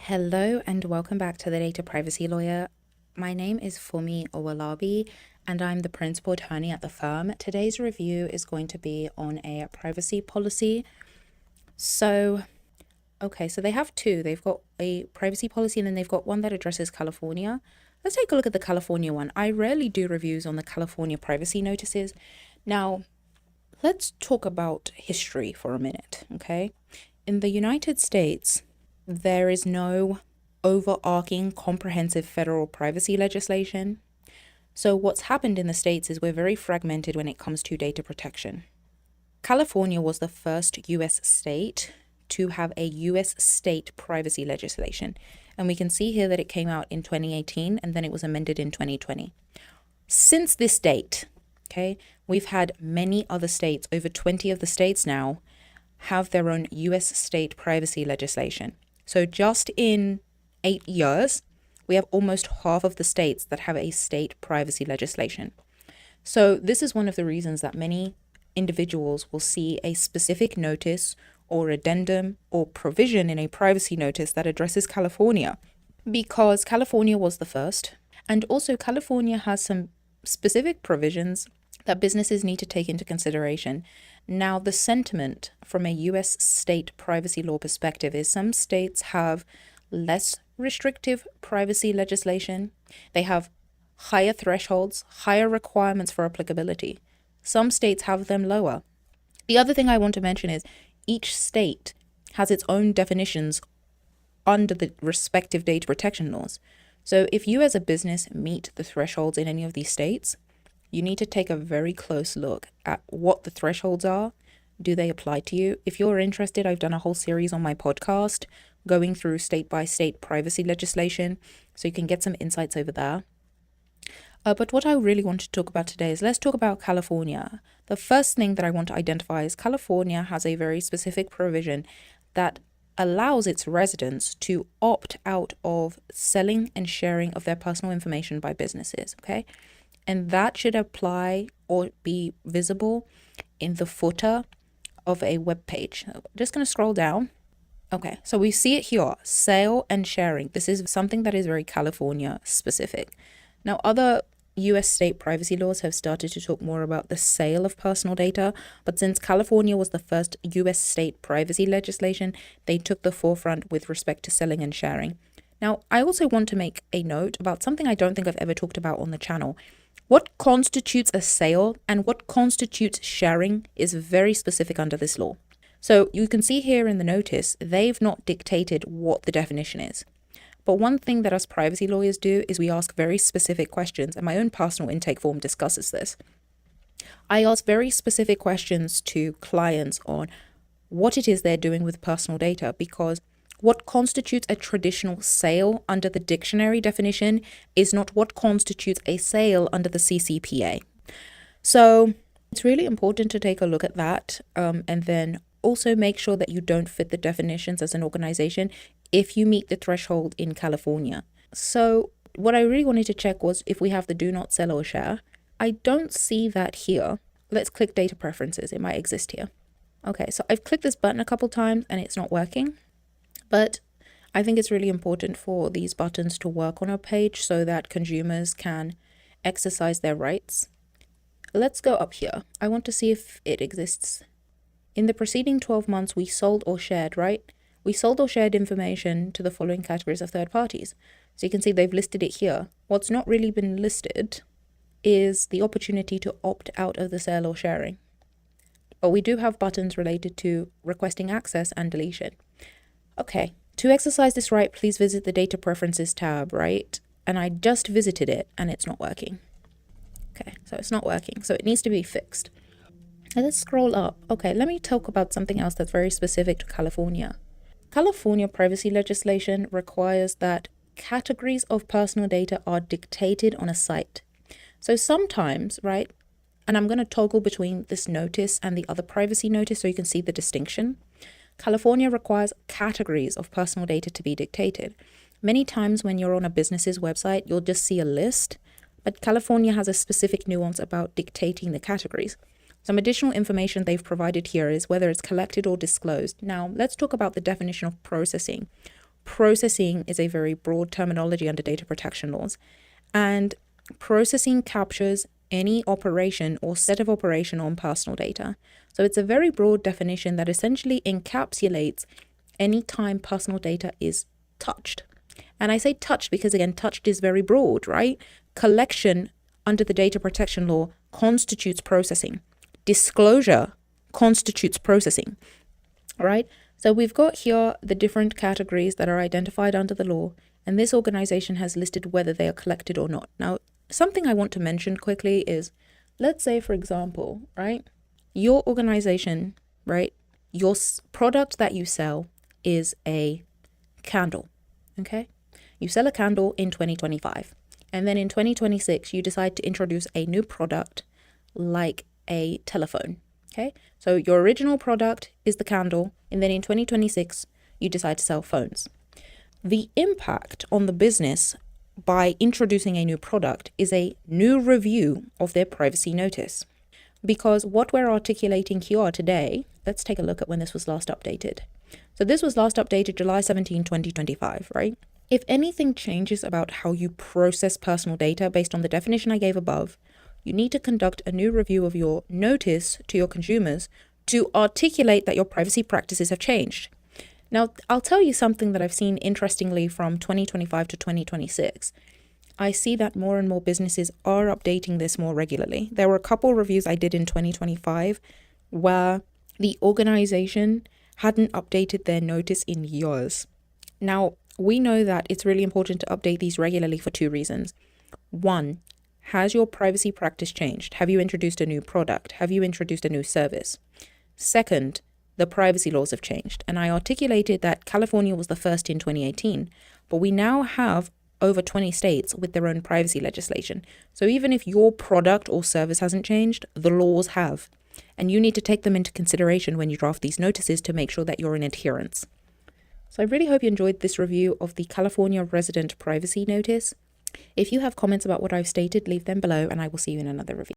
Hello and welcome back to the Data Privacy Lawyer. My name is Funmi Owolabi and I'm the principal attorney at the firm. Today's review is going to be on a privacy policy. So they have two. They've got a privacy policy and then they've got one that addresses California. Let's take a look at the California one. I rarely do reviews on the California privacy notices. Now, let's talk about history for a minute, okay? In the United States, there is no overarching comprehensive federal privacy legislation. So what's happened in the States is we're very fragmented when it comes to data protection. California was the first US state to have a US state privacy legislation. And we can see here that it came out in 2018 and then it was amended in 2020. Since this date, okay, we've had many other states, over 20 of the states now, have their own US state privacy legislation. So just in 8 years, we have almost half of the states that have a state privacy legislation. So this is one of the reasons that many individuals will see a specific notice or addendum or provision in a privacy notice that addresses California, because California was the first. And also California has some specific provisions that businesses need to take into consideration. Now, the sentiment from a US state privacy law perspective is some states have less restrictive privacy legislation. They have higher thresholds, higher requirements for applicability. Some states have them lower. The other thing I want to mention is each state has its own definitions under the respective data protection laws. So if you as a business meet the thresholds in any of these states, you need to take a very close look at what the thresholds are. Do they apply to you? If you're interested, I've done a whole series on my podcast going through state-by-state privacy legislation, so you can get some insights over there. But what I really want to talk about today is let's talk about California. The first thing that I want to identify is California has a very specific provision that allows its residents to opt out of selling and sharing of their personal information by businesses, okay? And that should apply or be visible in the footer of a web page. I'm just going to scroll down. Okay, so we see it here, sale and sharing. This is something that is very California specific. Now, other US state privacy laws have started to talk more about the sale of personal data, but since California was the first US state privacy legislation, they took the forefront with respect to selling and sharing. Now, I also want to make a note about something I don't think I've ever talked about on the channel. What constitutes a sale and what constitutes sharing is very specific under this law. So you can see here in the notice, they've not dictated what the definition is. But one thing that us privacy lawyers do is we ask very specific questions, and my own personal intake form discusses this. I ask very specific questions to clients on what it is they're doing with personal data, because what constitutes a traditional sale under the dictionary definition is not what constitutes a sale under the CCPA. So it's really important to take a look at that and then also make sure that you don't fit the definitions as an organization if you meet the threshold in California. So what I really wanted to check was if we have the do not sell or share. I don't see that here. Let's click data preferences. It might exist here. Okay, so I've clicked this button a couple times and it's not working. But I think it's really important for these buttons to work on a page so that consumers can exercise their rights. Let's go up here. I want to see if it exists. In the preceding 12 months, we sold or shared, right? We sold or shared information to the following categories of third parties. So you can see they've listed it here. What's not really been listed is the opportunity to opt out of the sale or sharing. But we do have buttons related to requesting access and deletion. Okay, to exercise this right, please visit the Data Preferences tab, right? And I just visited it and it's not working. Okay, so it's not working, so it needs to be fixed. And let's scroll up. Okay, let me talk about something else that's very specific to California. California privacy legislation requires that categories of personal data are dictated on a site. So sometimes, right, and I'm going to toggle between this notice and the other privacy notice so you can see the distinction. California requires categories of personal data to be dictated. Many times when you're on a business's website, you'll just see a list, but California has a specific nuance about dictating the categories. Some additional information they've provided here is whether it's collected or disclosed. Now, let's talk about the definition of processing. processing is a very broad terminology under data protection laws, and processing captures any operation or set of operation on personal data. So it's a very broad definition that essentially encapsulates any time personal data is touched. And I say touched because, again, touched is very broad, right? Collection under the data protection law constitutes processing. Disclosure constitutes processing, all right? So we've got here the different categories that are identified under the law, and this organization has listed whether they are collected or not. Now, something I want to mention quickly is, let's say, for example, right, your organization, right, your product that you sell is a candle, okay? You sell a candle in 2025, and then in 2026, you decide to introduce a new product like a telephone, okay? So your original product is the candle, and then in 2026, you decide to sell phones. The impact on the business by introducing a new product is a new review of their privacy notice. Because what we're articulating here today, let's take a look at when this was last updated. So this was last updated July 17, 2025, right? If anything changes about how you process personal data based on the definition I gave above, you need to conduct a new review of your notice to your consumers to articulate that your privacy practices have changed. Now, I'll tell you something that I've seen interestingly from 2025 to 2026. I see that more and more businesses are updating this more regularly. There were a couple reviews I did in 2025 where the organization hadn't updated their notice in years. Now, we know that it's really important to update these regularly for two reasons. One, has your privacy practice changed? Have you introduced a new product? Have you introduced a new service? Second, the privacy laws have changed. And I articulated that California was the first in 2018, but we now have over 20 states with their own privacy legislation. So even if your product or service hasn't changed, the laws have. And you need to take them into consideration when you draft these notices to make sure that you're in adherence. So I really hope you enjoyed this review of the California Resident Privacy Notice. If you have comments about what I've stated, leave them below and I will see you in another review.